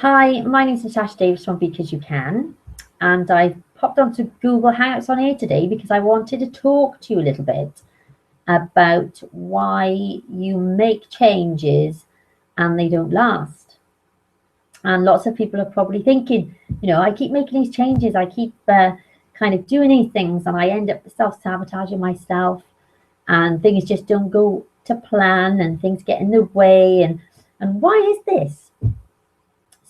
Hi, my name is Natasha Davis from Because You Can, and I've popped onto Google Hangouts on here today because I wanted to talk to you a little bit about why you make changes and they don't last. And lots of people are probably thinking, I keep making these changes, I keep kind of doing these things, and I end up self-sabotaging myself, and things just don't go to plan, and things get in the way, and why is this?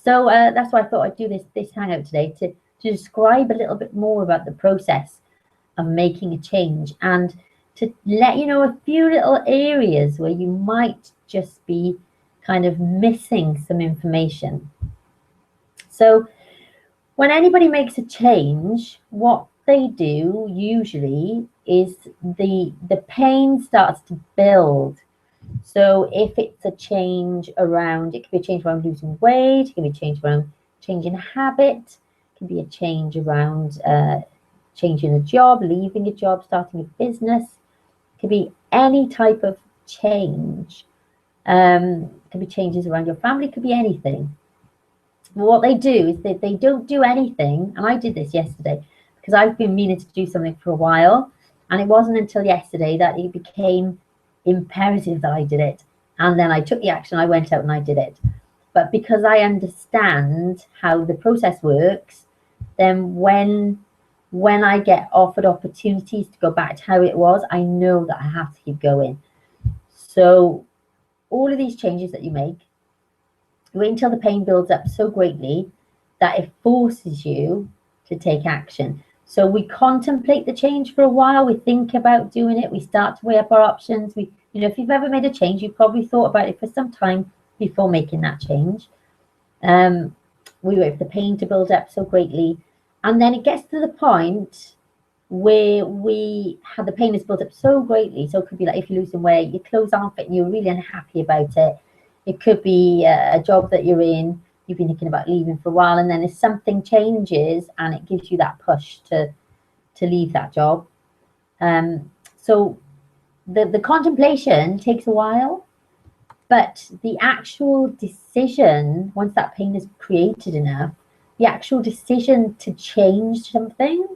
So that's why I thought I'd do this hangout today to describe a little bit more about the process of making a change and to let you know a few little areas where you might just be kind of missing some information. So when anybody makes a change, what they do usually is the pain starts to build. So if it's a change around, it could be a change around losing weight, it can be a change around changing habit, it can be a change around changing a job, leaving a job, starting a business. It could be any type of change. It could be changes around your family, it could be anything. But what they do is they don't do anything, and I did this yesterday because I've been meaning to do something for a while, and it wasn't until yesterday that it became imperative that I did it. And then I took the action, I went out and I did it. But because I understand how the process works, then when I get offered opportunities to go back to how it was, I know that I have to keep going. So all of these changes that you make, wait until the pain builds up so greatly that it forces you to take action. So we contemplate the change for a while, we think about doing it, we start to weigh up our options. If you've ever made a change, you've probably thought about it for some time before making that change. We wait for the pain to build up so greatly, and then it gets to the point where the pain is built up so greatly. So it could be like if you're losing weight, your clothes aren't fitting, you're really unhappy about it. It could be a job that you're in, you've been thinking about leaving for a while, and then if something changes and it gives you that push to leave that job. So the contemplation takes a while, but the actual decision, once that pain is created enough, the actual decision to change something,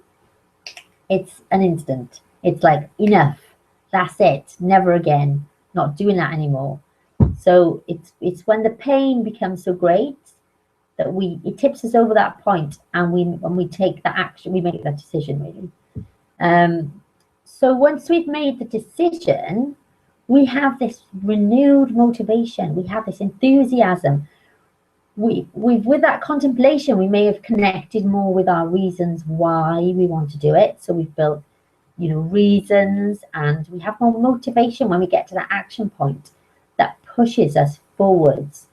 it's an instant. It's like, enough, that's it, never again, not doing that anymore. So it's when the pain becomes so great that it tips us over that point, and when we take that action, we make that decision really. So once we've made the decision, we have this renewed motivation, we have this enthusiasm. With that contemplation, we may have connected more with our reasons why we want to do it. So we've built, reasons, and we have more motivation when we get to that action point that pushes us forwards.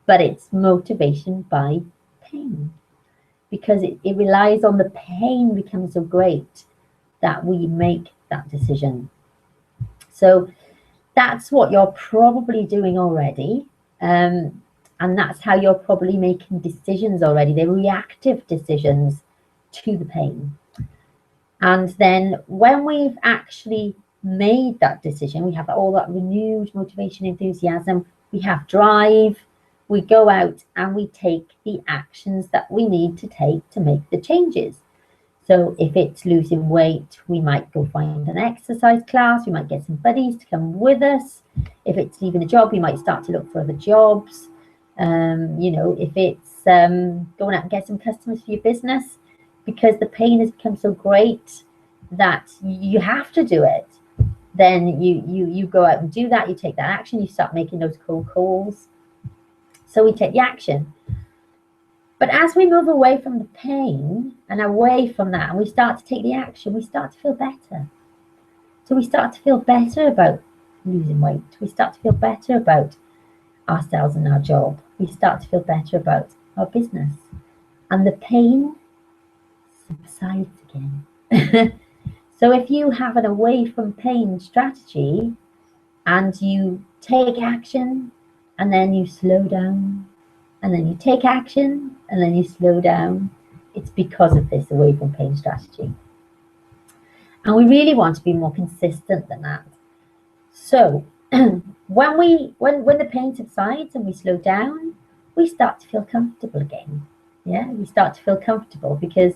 But it's motivation by pain, because it relies on the pain becoming so great that we make that decision. So that's what you're probably doing already. And that's how you're probably making decisions already. They're reactive decisions to the pain. And then when we've actually made that decision, we have all that renewed motivation, enthusiasm, we have drive, we go out and we take the actions that we need to take to make the changes. So if it's losing weight, we might go find an exercise class, we might get some buddies to come with us. If it's leaving a job, we might start to look for other jobs. If it's going out and get some customers for your business, because the pain has become so great that you have to do it, then you go out and do that, you take that action, you start making those cold calls. So we take the action. But as we move away from the pain and away from that, and we start to take the action, we start to feel better. So we start to feel better about losing weight. We start to feel better about ourselves and our job. We start to feel better about our business. And the pain subsides again. So if you have an away from pain strategy and you take action and then you slow down, and then you take action and then you slow down, it's because of this away from pain strategy. And we really want to be more consistent than that. So when the pain subsides and we slow down, we start to feel comfortable again. Yeah, we start to feel comfortable because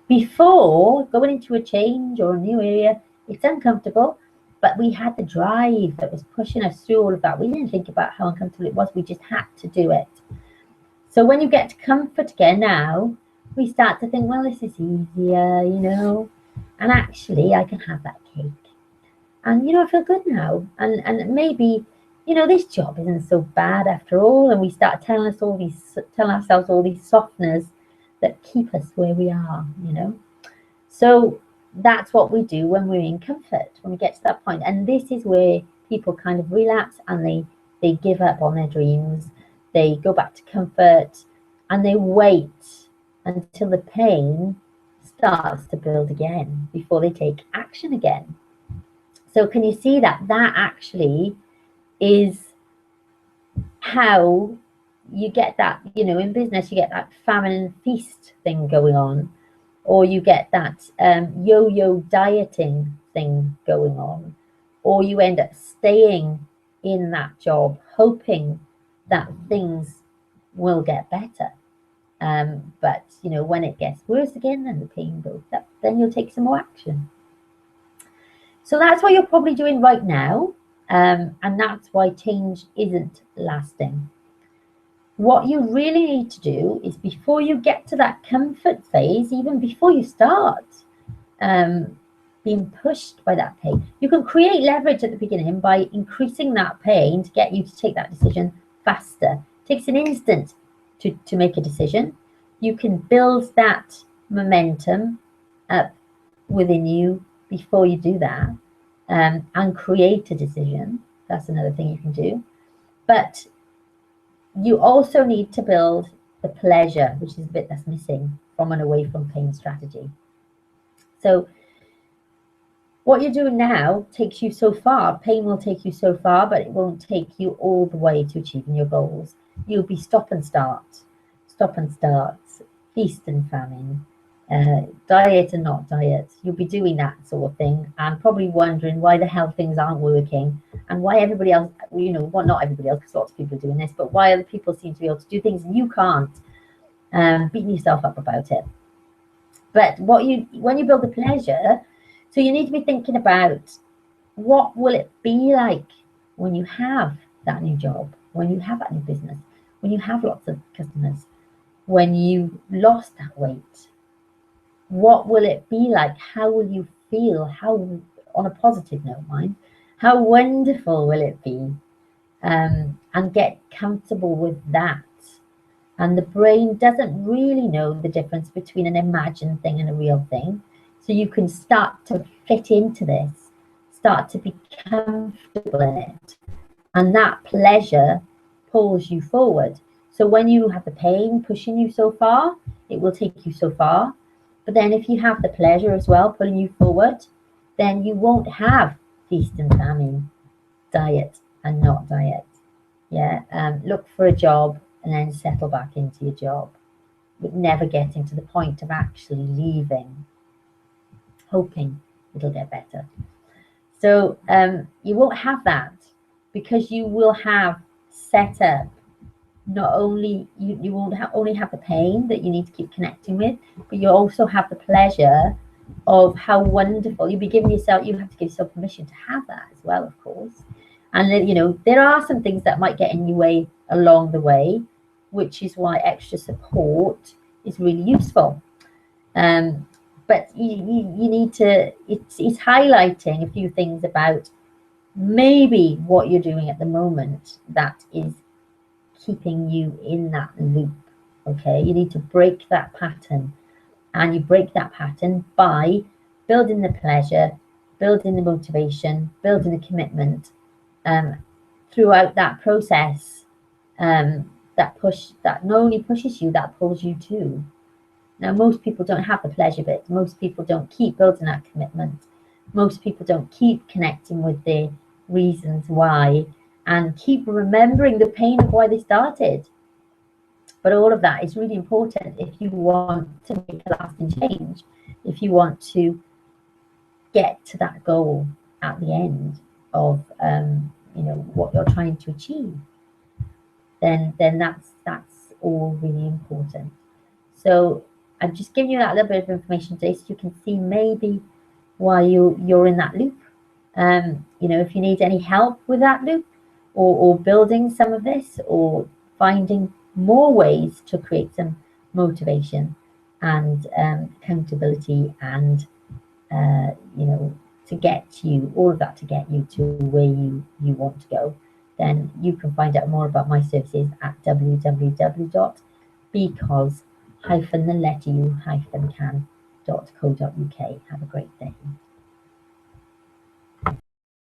before going into a change or a new area, it's uncomfortable, but we had the drive that was pushing us through all of that. We didn't think about how uncomfortable it was, we just had to do it. So when you get to comfort again now, we start to think, well, this is easier, you know, and actually I can have that cake. And, you know, I feel good now. And maybe, you know, this job isn't so bad after all. And we start telling ourselves all these softeners that keep us where we are, you know. So that's what we do when we're in comfort, when we get to that point. And this is where people kind of relapse and they give up on their dreams. They go back to comfort and they wait until the pain starts to build again before they take action again. So can you see that that actually is how you get that, you know, in business, you get that famine and feast thing going on, or you get that yo-yo dieting thing going on, or you end up staying in that job hoping that things will get better. But, you know, when it gets worse again and the pain builds up, then you'll take some more action. So that's what you're probably doing right now. And that's why change isn't lasting. What you really need to do is before you get to that comfort phase, even before you start being pushed by that pain, you can create leverage at the beginning by increasing that pain to get you to take that decision faster. It takes an instant to make a decision. You can build that momentum up within you before you do that, and create a decision. That's another thing you can do. But you also need to build the pleasure, which is a bit that's missing from an away from pain strategy. So what you're doing now takes you so far. Pain will take you so far, but it won't take you all the way to achieving your goals. You'll be stop and start, feast and famine, diet and not diet. You'll be doing that sort of thing and probably wondering why the hell things aren't working and why everybody else, you know, well, not everybody else, because lots of people are doing this, but why other people seem to be able to do things and you can't, beating yourself up about it. But when you build the pleasure, so you need to be thinking about what will it be like when you have that new job, when you have that new business, when you have lots of customers, when you lost that weight. What will it be like? How will you feel? How, on a positive note, mind, how wonderful will it be? And get comfortable with that. And the brain doesn't really know the difference between an imagined thing and a real thing. So you can start to fit into this, start to be comfortable in it. And that pleasure pulls you forward. So when you have the pain pushing you so far, it will take you so far. But then if you have the pleasure as well pulling you forward, then you won't have feast and famine, diet and not diet. Yeah, look for a job and then settle back into your job, but never getting to the point of actually leaving, hoping it'll get better. So you won't have that because you will have set up not only you won't only have the pain that you need to keep connecting with, but you also have the pleasure of how wonderful you'll be giving yourself. You have to give yourself permission to have that as well, of course. And then, you know, there are some things that might get in your way along the way, which is why extra support is really useful. But you need to, it's highlighting a few things about maybe what you're doing at the moment that is keeping you in that loop. Okay, you need to break that pattern, and you break that pattern by building the pleasure, building the motivation, building the commitment throughout that process. That not only pushes you, that pulls you too. Now, most people don't have the pleasure bit. Most people don't keep building that commitment. Most people don't keep connecting with the reasons why and keep remembering the pain of why they started. But all of that is really important if you want to make a lasting change, if you want to get to that goal at the end of you know, what you're trying to achieve. Then that's all really important. So I've just given you that little bit of information today so you can see maybe why you're in that loop. You know, if you need any help with that loop, or building some of this, or finding more ways to create some motivation and accountability, and you know, to get you all of that, to get you to where you want to go, then you can find out more about my services at www.because-the-letter-u-can.co.uk. Have a great day.